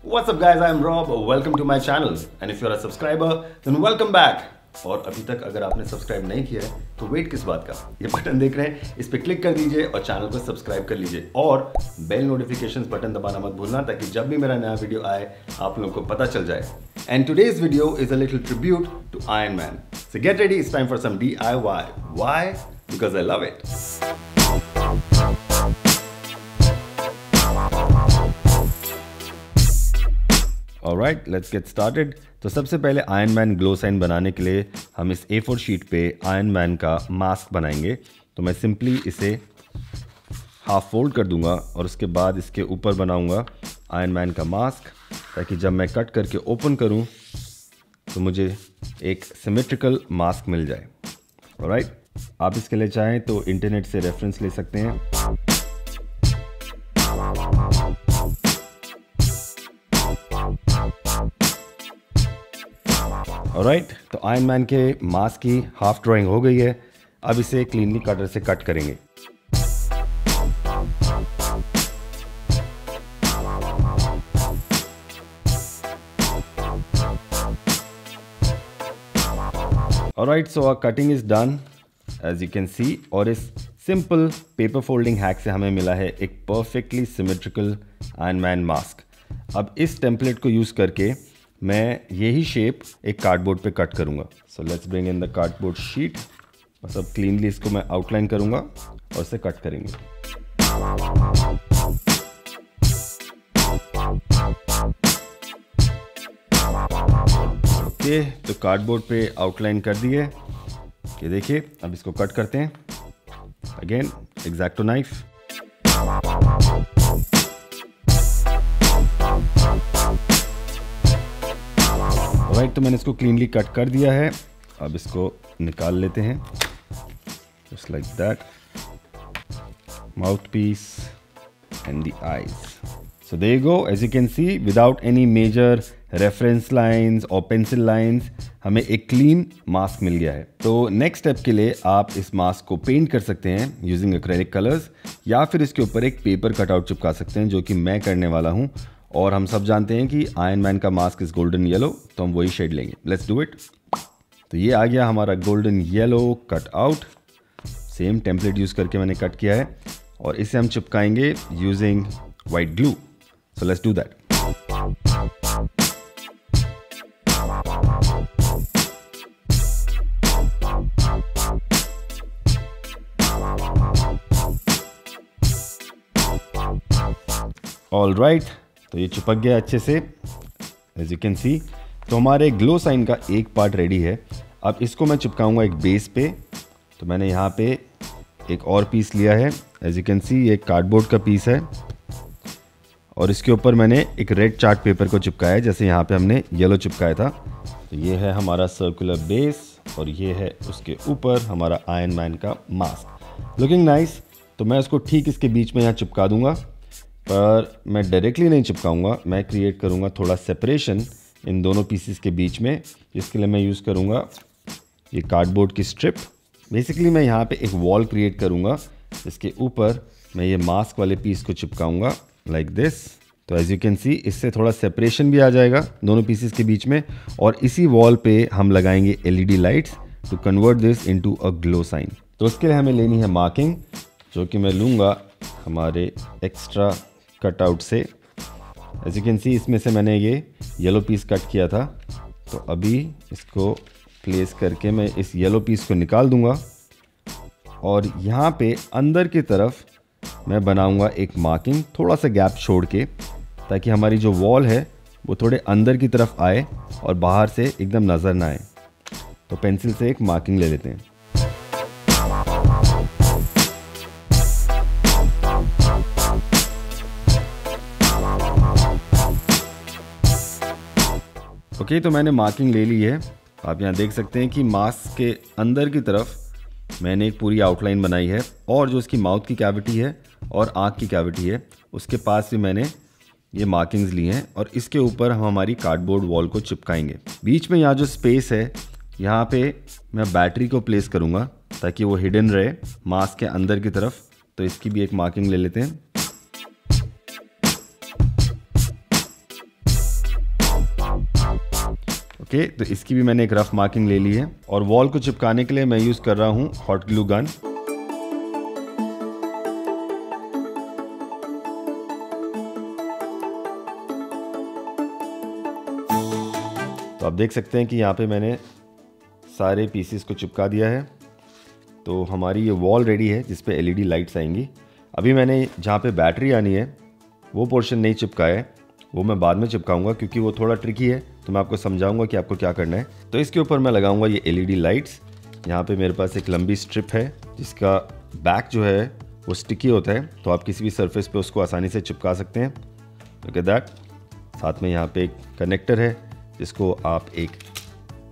What's up guys, I am Rob. Welcome to my channel. And if you're a subscriber, then welcome back. और अभी तक अगर आपने subscribe नहीं किया है तो वेट किस बात का, ये बटन देख रहे हैं, इस पे क्लिक कर दीजिए और चैनल को सब्सक्राइब कर लीजिए और बेल नोटिफिकेशंस बटन दबाना मत भूलना ताकि जब भी मेरा नया वीडियो आए आप लोगों को पता चल जाए. And today's video is a little tribute to Iron Man. So get ready, it's time for some DIY. Why? Because I love it. Alright, let's get started. तो सबसे पहले आयरन मैन ग्लो साइन बनाने के लिए हम इस A4 sheet पे iron Man का मास्क बनाएंगे. तो मैं सिंपली इसे हाफ फोल्ड कर दूंगा और उसके बाद इसके ऊपर बनाऊंगा आयरन मैन का मास्क, ताकि जब मैं कट करके ओपन करूं तो मुझे एक सिमेट्रिकल मास्क मिल जाए. ऑलराइट, आप इसके लिए चाहें तो इंटरनेट से रेफरेंस ले सकते हैं. ऑलराइट, तो आयरन मैन के मास्क की हाफ ड्राइंग हो गई है. अब इसे क्लीनली कटर से कट करेंगे. Alright, so our cutting is done as you can see. और इस सिंपल पेपर फोल्डिंग हैक से हमें मिला है एक perfectly symmetrical iron man mask. अब इस टेम्पलेट को यूज करके मैं यही शेप एक कार्डबोर्ड पे कट करूंगा. So let's bring in the cardboard sheet. बस अब क्लीनली इसको मैं आउटलाइन करूंगा और इसे कट करेंगे. ओके, तो कार्डबोर्ड पे आउटलाइन कर दिए. ये देखिए, अब इसको कट करते हैं. Again एक्जैक्टो knife. राइट, तो मैंने इसको क्लीनली कट कर दिया है. अब इसको निकाल लेते हैं just like that. Mouthpiece and the eyes. So there you go. As you can see, without any major reference lines और पेंसिल लाइंस हमें एक क्लीन मास्क मिल गया है. तो नेक्स्ट स्टेप के लिए आप इस मास्क को पेंट कर सकते हैं यूजिंग एक्रेलिक कलर्स, या फिर इसके ऊपर एक पेपर कटआउट चिपका सकते हैं, जो कि मैं करने वाला हूँ. और हम सब जानते हैं कि आयरन मैन का मास्क इज गोल्डन येलो, तो हम वही शेड लेंगे. Let's do it. तो ये आ गया हमारा golden yellow cut out. Same template use करके मैंने कट किया है और इसे हम चिपकाएंगे using white glue. So let's do that. All right, तो ये चिपक गया अच्छे से एज यू कैन सी. तो हमारे ग्लो साइन का एक पार्ट रेडी है. अब इसको मैं चिपकाऊंगा एक बेस पे. तो मैंने यहाँ पे एक और पीस लिया है. एज यू कैन सी, ये कार्डबोर्ड का पीस है और इसके ऊपर मैंने एक रेड चार्ट पेपर को चिपकाया है, जैसे यहाँ पे हमने येलो चिपकाया था. तो ये है हमारा सर्कुलर बेस और ये है उसके ऊपर हमारा आयरन मैन का मास्क. Looking nice. तो मैं उसको ठीक इसके बीच में यहाँ चिपका दूंगा, पर मैं डायरेक्टली नहीं चिपकाऊंगा. मैं क्रिएट करूंगा थोड़ा सेपरेशन इन दोनों पीसेस के बीच में, जिसके लिए मैं यूज़ करूंगा ये कार्डबोर्ड की स्ट्रिप. बेसिकली मैं यहाँ पे एक वॉल क्रिएट करूंगा, इसके ऊपर मैं ये मास्क वाले पीस को चिपकाऊंगा लाइक दिस. तो एज यू कैन सी, इससे थोड़ा सेपरेशन भी आ जाएगा दोनों पीसेस के बीच में. और इसी वॉल पे हम लगाएंगे LED lights to convert this into a glow sign. तो उसके लिए हमें लेनी है मार्किंग, जो कि मैं लूँगा हमारे एक्स्ट्रा कटआउट से. एज यू कैन सी, इसमें से मैंने ये येलो पीस कट किया था. तो अभी इसको प्लेस करके मैं इस येलो पीस को निकाल दूंगा और यहाँ पे अंदर की तरफ मैं बनाऊंगा एक मार्किंग, थोड़ा सा गैप छोड़ के, ताकि हमारी जो वॉल है वो थोड़े अंदर की तरफ आए और बाहर से एकदम नज़र ना आए. तो पेंसिल से एक मार्किंग ले लेते हैं. ओके, तो मैंने मार्किंग ले ली है. आप यहाँ देख सकते हैं कि मास्क के अंदर की तरफ मैंने एक पूरी आउटलाइन बनाई है, और जो उसकी माउथ की कैविटी है और आँख की कैविटी है उसके पास भी मैंने ये मार्किंग्स ली हैं. और इसके ऊपर हम हमारी कार्डबोर्ड वॉल को चिपकाएंगे. बीच में यहाँ जो स्पेस है, यहाँ पे मैं बैटरी को प्लेस करूँगा ताकि वो हिडन रहे मास्क के अंदर की तरफ. तो इसकी भी एक मार्किंग ले लेते हैं. ओके, तो इसकी भी मैंने एक रफ मार्किंग ले ली है और वॉल को चिपकाने के लिए मैं यूज़ कर रहा हूँ हॉट ग्लू गन। तो आप देख सकते हैं कि यहाँ पे मैंने सारे पीसेस को चिपका दिया है। तो हमारी ये वॉल रेडी है जिस पे एलईडी लाइट्स आएंगी। अभी मैंने जहाँ पे बैटरी आनी है वो पोर्शन नहीं चिपकाया है, वो मैं बाद में चिपकाऊंगा क्योंकि वो थोड़ा ट्रिकी है। तो मैं आपको समझाऊंगा कि आपको क्या करना है। तो इसके ऊपर मैं लगाऊंगा ये एलईडी लाइट्स। यहाँ पे मेरे पास एक लंबी स्ट्रिप है जिसका बैक जो है वो स्टिकी होता है, तो आप किसी भी सरफेस पे उसको आसानी से चिपका सकते हैं। Look at that. साथ में यहाँ पे एक कनेक्टर है जिसको आप एक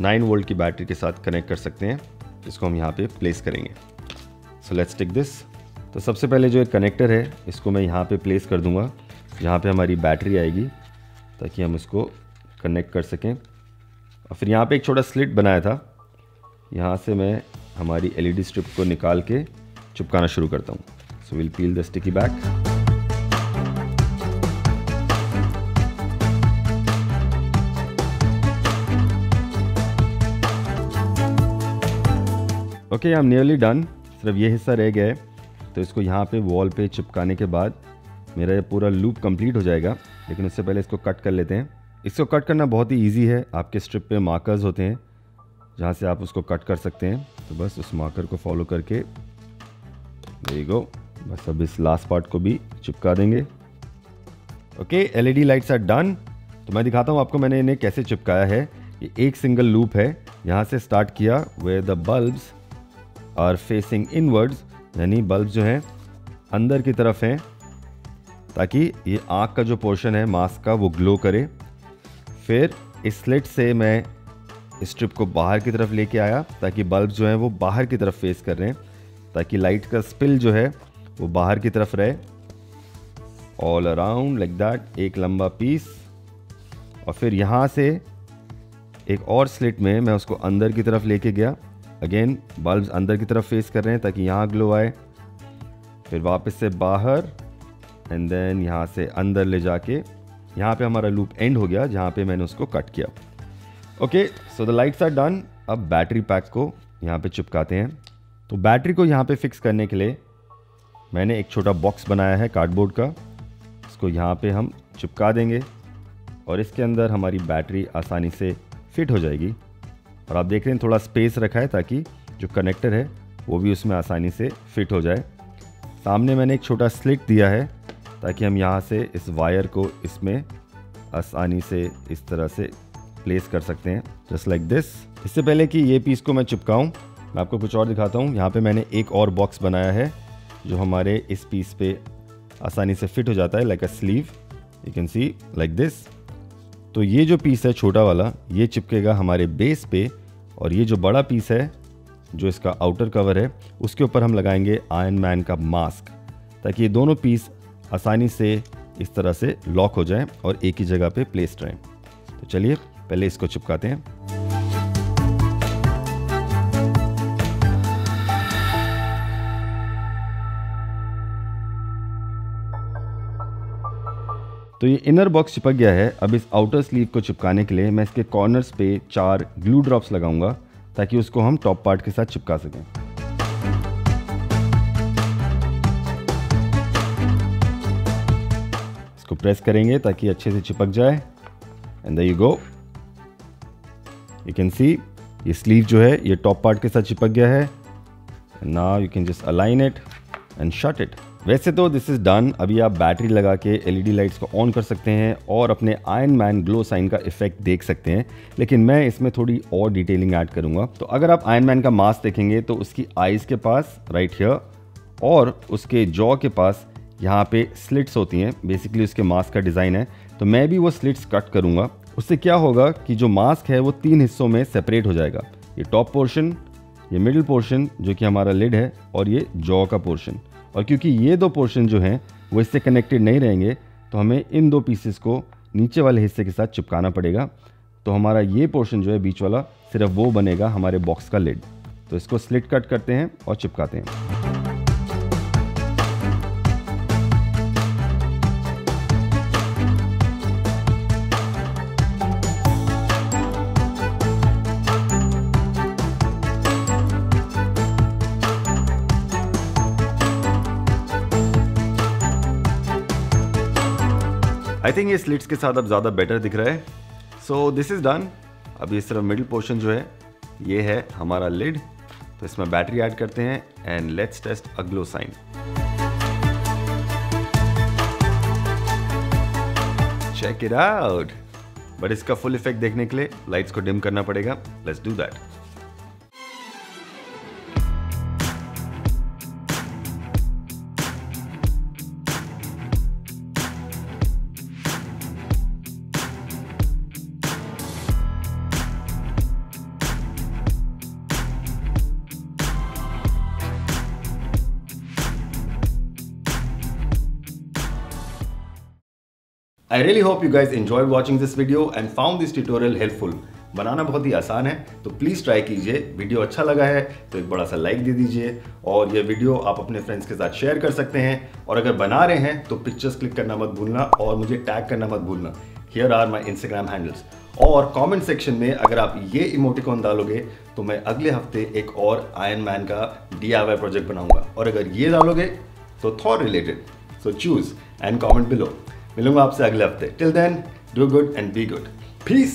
9 वोल्ट की बैटरी के साथ कनेक्ट कर सकते हैं, जिसको हम यहाँ पे प्लेस करेंगे। So let's take this. तो सबसे पहले जो एक कनेक्टर है इसको मैं यहाँ पे प्लेस कर दूँगा, यहाँ पे हमारी बैटरी आएगी ताकि हम इसको कनेक्ट कर सकें। और फिर यहाँ पे एक छोटा स्लिट बनाया था, यहाँ से मैं हमारी एलईडी स्ट्रिप को निकाल के चिपकाना शुरू करता हूँ। So will peel the sticky back. Okay, I am nearly done. सिर्फ ये हिस्सा रह गया है, तो इसको यहाँ पे वॉल पे चिपकाने के बाद मेरा ये पूरा लूप कंप्लीट हो जाएगा। लेकिन उससे पहले इसको कट कर लेते हैं। इसको कट करना बहुत ही इजी है। आपके स्ट्रिप पे मार्कर्स होते हैं जहाँ से आप उसको कट कर सकते हैं। तो बस उस मार्कर को फॉलो करके देयर यू गो। बस अब इस लास्ट पार्ट को भी चिपका देंगे। Okay, LED lights are done. तो मैं दिखाता हूँ आपको मैंने इन्हें कैसे चिपकाया है। ये एक सिंगल लूप है, यहाँ से स्टार्ट किया where the bulbs are facing inwards, यानी बल्ब जो हैं अंदर की तरफ हैं ताकि ये आँख का जो पोर्शन है मास्क का वो ग्लो करे। फिर इस स्लिट से मैं स्ट्रिप को बाहर की तरफ लेके आया ताकि बल्ब जो हैं वो बाहर की तरफ फेस कर रहे हैं, ताकि लाइट का स्पिल जो है वो बाहर की तरफ रहे। ऑल अराउंड लाइक दैट, एक लंबा पीस। और फिर यहाँ से एक और स्लिट में मैं उसको अंदर की तरफ लेके गया। अगेन बल्ब्स अंदर की तरफ फेस कर रहे हैं ताकि यहाँ ग्लो आए। फिर वापस से बाहर एंड देन यहाँ से अंदर ले जाके यहाँ पे हमारा लूप एंड हो गया जहाँ पे मैंने उसको कट किया। Okay, so the lights are done. अब बैटरी पैक को यहाँ पे चिपकाते हैं। तो बैटरी को यहाँ पे फिक्स करने के लिए मैंने एक छोटा बॉक्स बनाया है कार्डबोर्ड का। इसको यहाँ पे हम चिपका देंगे और इसके अंदर हमारी बैटरी आसानी से फिट हो जाएगी। और आप देख रहे हैं थोड़ा स्पेस रखा है ताकि जो कनेक्टर है वो भी उसमें आसानी से फिट हो जाए। सामने मैंने एक छोटा स्लिट दिया है ताकि हम यहाँ से इस वायर को इसमें आसानी से इस तरह से प्लेस कर सकते हैं, जस्ट लाइक दिस। इससे पहले कि ये पीस को मैं चिपकाऊँ, मैं आपको कुछ और दिखाता हूँ। यहाँ पे मैंने एक और बॉक्स बनाया है जो हमारे इस पीस पे आसानी से फिट हो जाता है, like a sleeve. You can C like this. तो ये जो पीस है छोटा वाला, ये चिपकेगा हमारे बेस पे, और ये जो बड़ा पीस है जो इसका आउटर कवर है उसके ऊपर हम लगाएंगे आयरन मैन का मास्क, ताकि ये दोनों पीस आसानी से इस तरह से लॉक हो जाएं और एक ही जगह पे प्लेस्ड रहें। तो चलिए पहले इसको चिपकाते हैं। तो ये इनर बॉक्स चिपक गया है। अब इस आउटर स्लीव को चिपकाने के लिए मैं इसके कॉर्नर्स पे 4 ग्लू ड्रॉप्स लगाऊंगा ताकि उसको हम टॉप पार्ट के साथ चिपका सकें। इसको प्रेस करेंगे ताकि अच्छे से चिपक जाए and there you go. You can see ये स्लीव जो है ये टॉप पार्ट के साथ चिपक गया है। Now you can just align it and shut it. वैसे तो दिस इज़ डन। अभी आप बैटरी लगा के एलईडी लाइट्स को ऑन कर सकते हैं और अपने आयरन मैन ग्लो साइन का इफेक्ट देख सकते हैं, लेकिन मैं इसमें थोड़ी और डिटेलिंग ऐड करूंगा। तो अगर आप आयरन मैन का मास्क देखेंगे तो उसकी आईज के पास राइट हियर और उसके जॉ के पास यहाँ पे स्लिट्स होती हैं, बेसिकली उसके मास्क का डिज़ाइन है। तो मैं भी वो स्लिट्स कट करूँगा। उससे क्या होगा कि जो मास्क है वो 3 हिस्सों में सेपरेट हो जाएगा। ये टॉप पोर्शन, ये मिडिल पोर्शन जो कि हमारा लिड है, और ये जॉ का पोर्शन। और क्योंकि ये 2 पोर्शन जो हैं वो इससे कनेक्टेड नहीं रहेंगे, तो हमें इन 2 पीसेस को नीचे वाले हिस्से के साथ चिपकाना पड़ेगा। तो हमारा ये पोर्शन जो है बीच वाला, सिर्फ वो बनेगा हमारे बॉक्स का लिड। तो इसको स्लिट कट करते हैं और चिपकाते हैं। आई थिंक ये स्लिट्स के साथ अब ज़्यादा बेटर दिख रहा है। So this is done. अभी इस तरफ मिडिल पोर्शन जो है ये है हमारा लिड, तो इसमें बैटरी ऐड करते हैं and let's test a glow sign. Check it out. But इसका फुल इफेक्ट देखने के लिए लाइट्स को डिम करना पड़ेगा। Let's do that. I really hope you guys enjoyed watching this video and found this tutorial helpful. बनाना बहुत ही आसान है, तो प्लीज़ ट्राई कीजिए। वीडियो अच्छा लगा है तो एक बड़ा सा लाइक दे दीजिए और ये वीडियो आप अपने फ्रेंड्स के साथ शेयर कर सकते हैं। और अगर बना रहे हैं तो पिक्चर्स क्लिक करना मत भूलना और मुझे टैग करना मत भूलना। Here are my Instagram handles. और कमेंट सेक्शन में अगर आप ये इमोटिकॉन डालोगे तो मैं अगले हफ्ते एक और आयरन मैन का DIY प्रोजेक्ट बनाऊंगा। और अगर ये डालोगे तो Thor related. So choose and comment below. मिलूंगा आपसे अगले हफ्ते। Till then do good and be good. Piece.